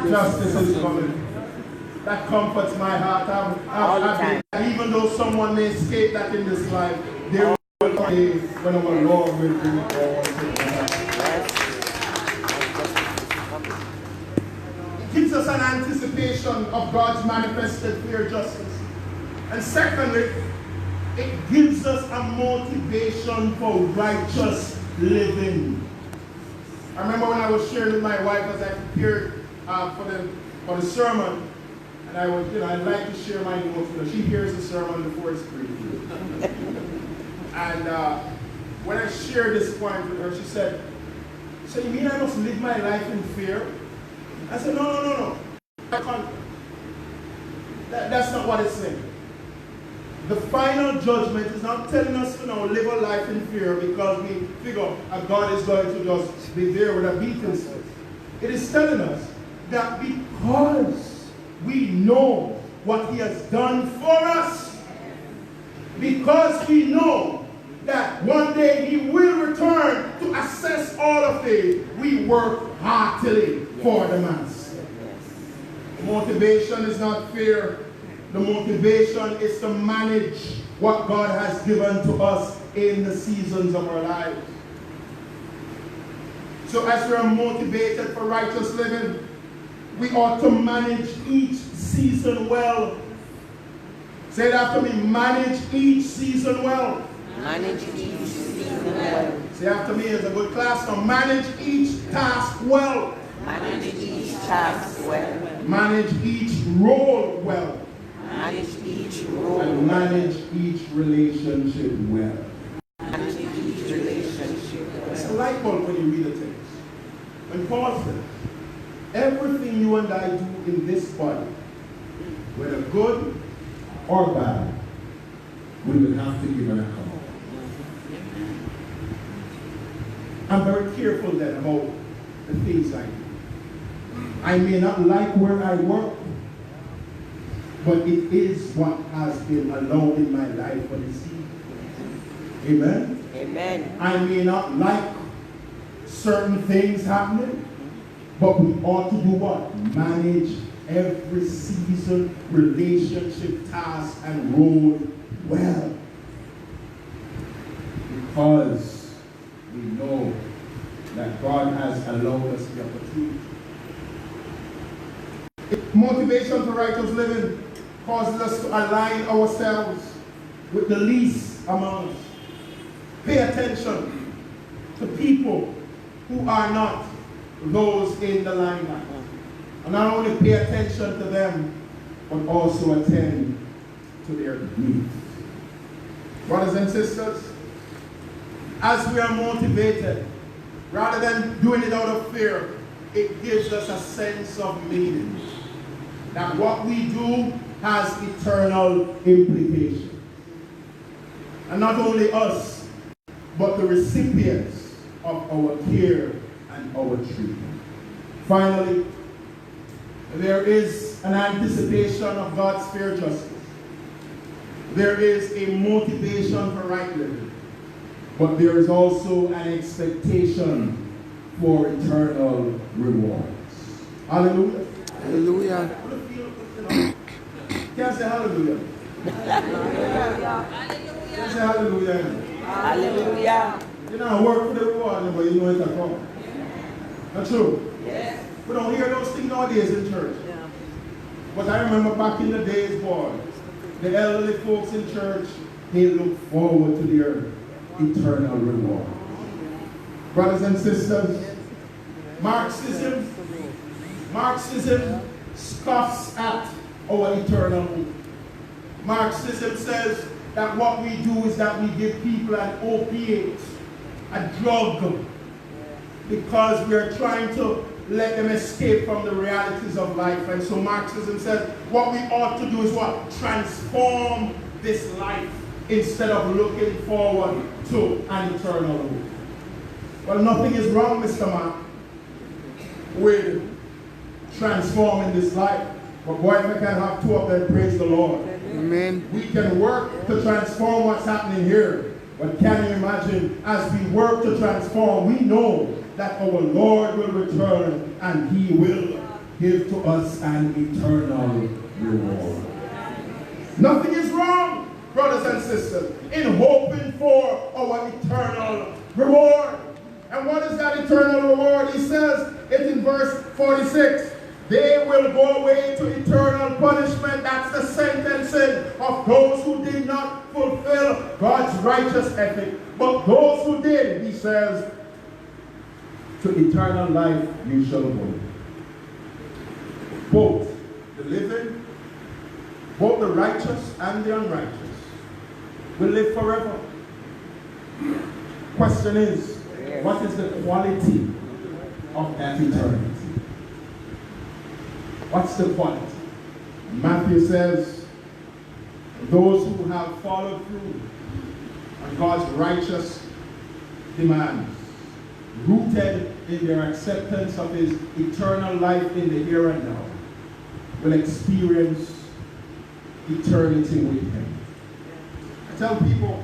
Justice is coming. That comforts my heart. Even though someone may escape that in this life, there will come a day when our Lord will bring it all together. It gives us an anticipation of God's manifested fair justice. And secondly, it gives us a motivation for righteous living. I remember when I was sharing with my wife as I prepared for the sermon, and I'd like to share my notes with her. She hears the sermon before it's preached. And when I shared this point with her, she said, "So you mean I must live my life in fear?" I said, No. I can't. That's not what it's saying. The final judgment is not telling us to now live a life in fear because we figure God is going to just be there with a beating stick. It is telling us that because we know what He has done for us, because we know that one day He will return to assess all of it, we work heartily for the Master. Motivation is not fear. The motivation is to manage what God has given to us in the seasons of our lives. So as we are motivated for righteous living, we ought to manage each season well. Say it after me, manage each season well. Manage each season well. Say after me, it's a good class now. Manage each task well. Manage each task well. Manage each role well. Manage each role. And manage each relationship well. Manage each relationship well. It's a light bulb when you read the text. When Paul says, everything you and I do in this body, whether good or bad, we will have to give an account. I'm very careful then about the things I do. I may not like where I work, but it is what has been allowed in my life for this season. Amen? Amen. I may not like certain things happening, but we ought to do what? Manage every season, relationship, task, and role well. Because we know that God has allowed us the opportunity. Motivation for righteous living causes us to align ourselves with the least among us. Pay attention to people who are not those in the limelight. And not only pay attention to them, but also attend to their needs. Brothers and sisters, as we are motivated, rather than doing it out of fear, it gives us a sense of meaning. That what we do has eternal implications. And not only us, but the recipients of our care and our treatment. Finally, there is an anticipation of God's fair justice. There is a motivation for right living. But there is also an expectation for eternal rewards. Hallelujah. Hallelujah. Can't say hallelujah. Can't say hallelujah. Hallelujah. You know, work for the reward, but you know it's a come. Not true? Yes. We don't hear those things nowadays in church. Yeah. But I remember back in the days, boy, the elderly folks in church, they look forward to their eternal reward. Brothers and sisters, Marxism scoffs at our eternal hope. Marxism says that what we do is that we give people an opiate, a drug, because we are trying to let them escape from the realities of life. And so Marxism says what we ought to do is what? Transform this life instead of looking forward to an eternal hope. Well, nothing is wrong, Mr. Mark, with transforming this life. But boy, if we can have two of them, praise the Lord. Amen. We can work to transform what's happening here. But can you imagine, as we work to transform, we know that our Lord will return and He will give to us an eternal reward. Nothing is wrong, brothers and sisters, in hoping for our eternal reward. And what is that eternal reward? He says it in verse 46. They will go away to eternal punishment. That's the sentencing of those who did not fulfill God's righteous ethic. But those who did, he says, to eternal life you shall go. Both the living, both the righteous and the unrighteous will live forever. Question is, what is the quality of that eternity? What's the quality? Matthew says, those who have followed through on God's righteous demands, rooted in their acceptance of his eternal life in the here and now, will experience eternity with him. I tell people,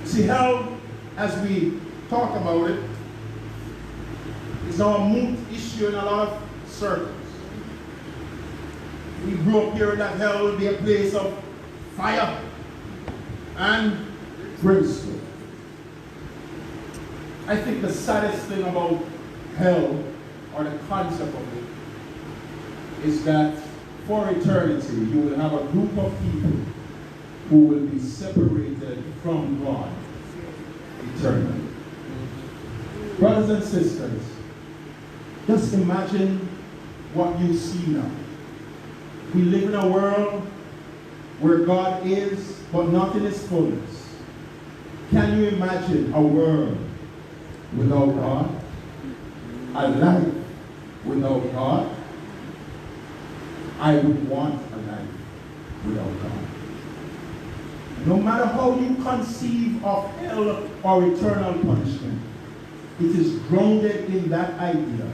see, hell, as we talk about it, is now a moot issue in a lot of circles. We grew up hearing that hell will be a place of fire and brimstone. I think the saddest thing about hell, or the concept of it, is that for eternity you will have a group of people who will be separated from God eternally. Brothers and sisters, just imagine what you see now. We live in a world where God is, but not in his fullness. Can you imagine a world without God? A life without God? I would want a life without God. No matter how you conceive of hell or eternal punishment, it is grounded in that idea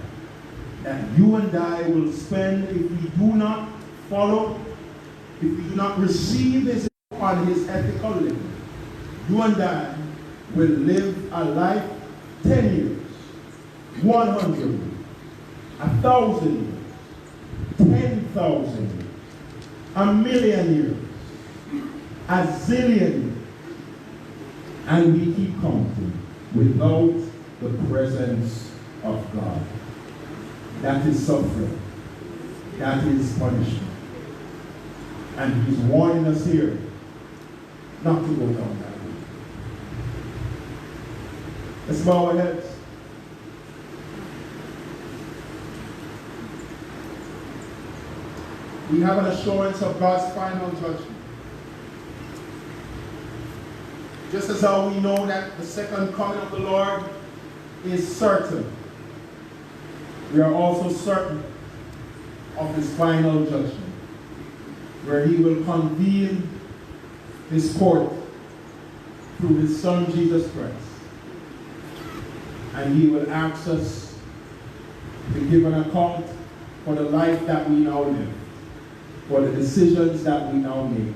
that you and I will spend, if we do not follow, if we do not receive his on his ethical living, you and I will live a life 10 years, 100 years, 1,000 years, 10,000 years, a million years, a zillion years, and we keep counting without the presence of God. That is suffering. That is punishment. And he's warning us here not to go down that way. Let's bow our heads. We have an assurance of God's final judgment. Just as how we know that the second coming of the Lord is certain, we are also certain of his final judgment, where he will convene his court through his Son Jesus Christ. And he will ask us to give an account for the life that we now live, for the decisions that we now make,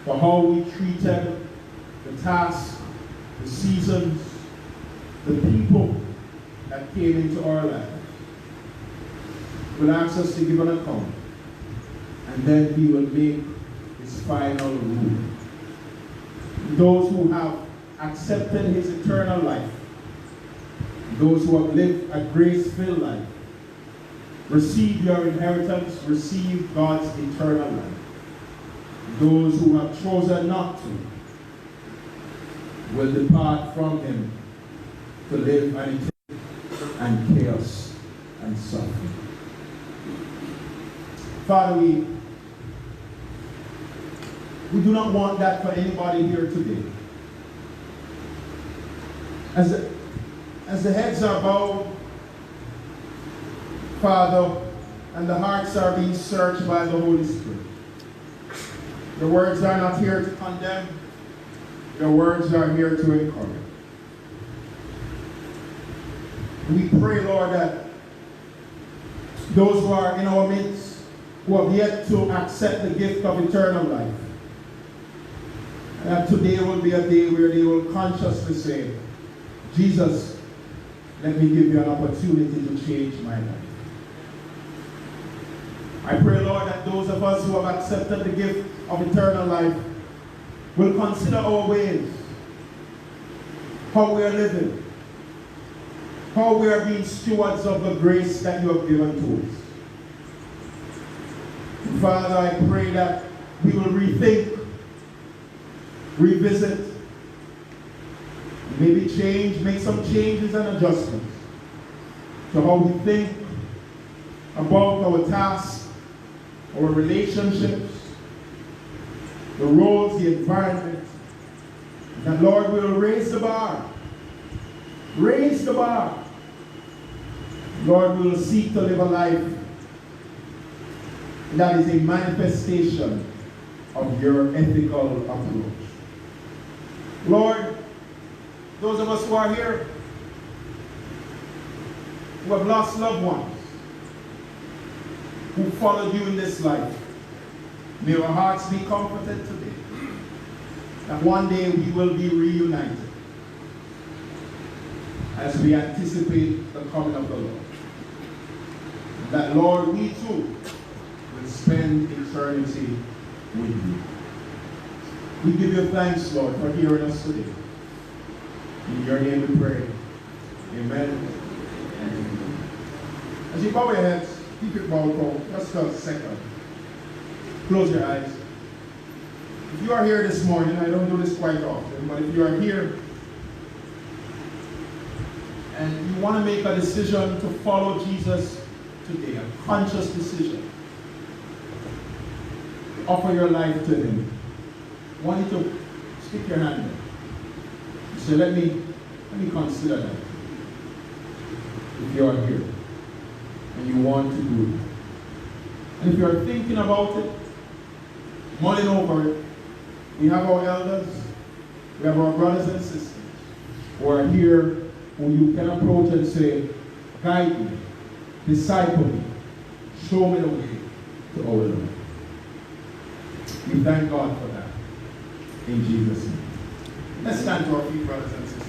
for how we treated the tasks, the seasons, the people that came into our lives. He will ask us to give an account, and then he will make his final ruling. Those who have accepted his eternal life, those who have lived a grace-filled life, receive your inheritance, receive God's eternal life. Those who have chosen not to will depart from him to live an eternity and chaos and suffering. Father, we do not want that for anybody here today. As the heads are bowed, Father, and the hearts are being searched by the Holy Spirit, the words are not here to condemn, the words are here to encourage. We pray, Lord, that those who are in our midst, who have yet to accept the gift of eternal life, that today will be a day where they will consciously say, Jesus, let me give you an opportunity to change my life. I pray, Lord, that those of us who have accepted the gift of eternal life will consider our ways, how we are living, how we are being stewards of the grace that you have given to us. Father, I pray that we will rethink, revisit, maybe change, make some changes and adjustments to how we think about our tasks, our relationships, the roles, the environment. That, Lord, we will raise the bar. Raise the bar. Lord, we will seek to live a life that is a manifestation of your ethical approach. Lord, those of us who are here, who have lost loved ones, who followed you in this life, may our hearts be comforted today, that one day we will be reunited as we anticipate the coming of the Lord. That, Lord, we too will spend eternity with you. We give you thanks, Lord, for hearing us today. In your name we pray. Amen. Amen. As you bow your heads, keep it bowed for just a second. Close your eyes. If you are here this morning, I don't do this quite often, but if you are here and you want to make a decision to follow Jesus today, a conscious decision, offer your life to him, I want you to stick your hand there. So let me consider that. If you are here and you want to do it. And if you are thinking about it, mulling over it, we have our elders, we have our brothers and sisters who are here, who you can approach and say, guide me, disciple me, show me the way to our Lord. We thank God for that. In Jesus' name. Let's stand to our feet, brothers and sisters.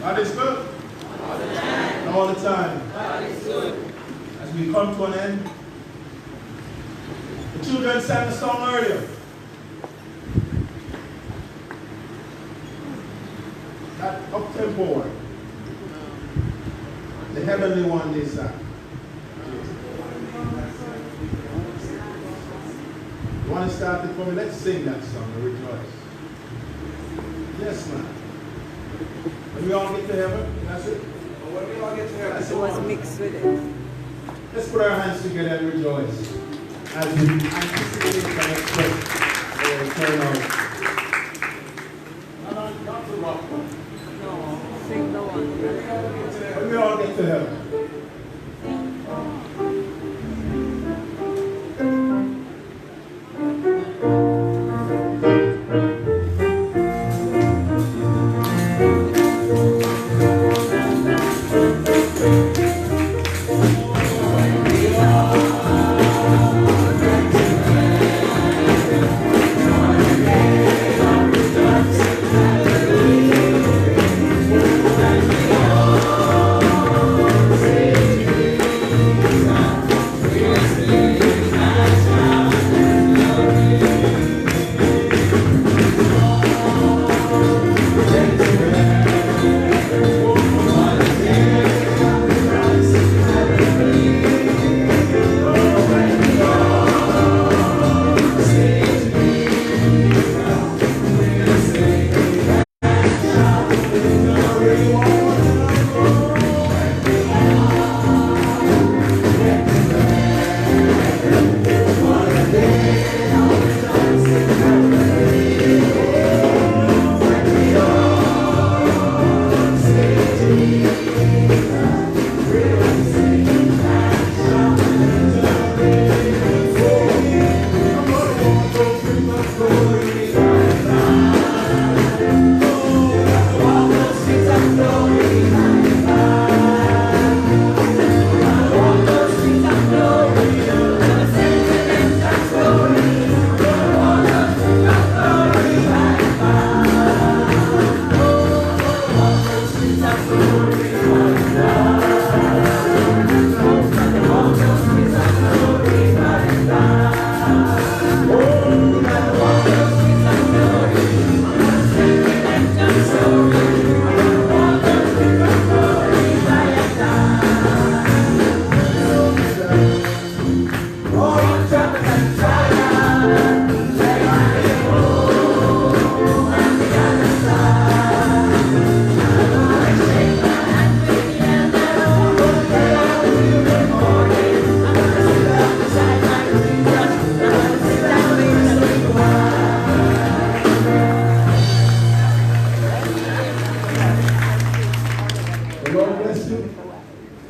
God is good. All the time. All the time. God is good. As we come to an end, the children sang a song earlier. That up-tempo one. The heavenly one they sang. You want to start it for me? Let's sing that song and rejoice. Yes, man. When we all get to heaven, that's it. When we all get to heaven, that's It was mixed with it. let's put our hands together and rejoice as we anticipate the next step for eternal. Not the rock one. No, sing the one. When we all get to heaven.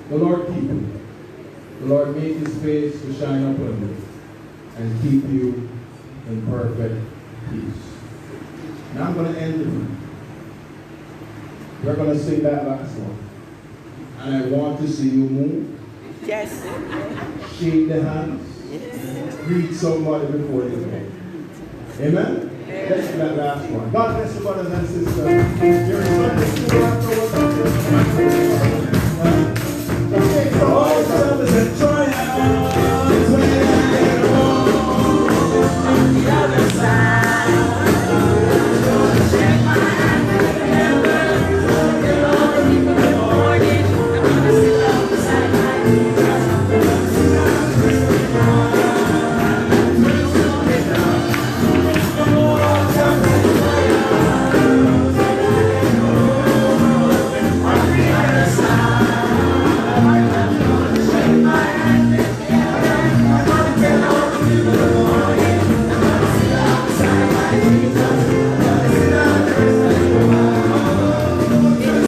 The Lord keep you. The Lord make his face to shine upon you and keep you in perfect peace. Now I'm going to end it. We're going to sing that last one. And I want to see you move. Yes. Shake the hands. Greet somebody before you go. Amen? Let's do that last one. God bless you, brothers and sisters. You're in Sunday school afterwards.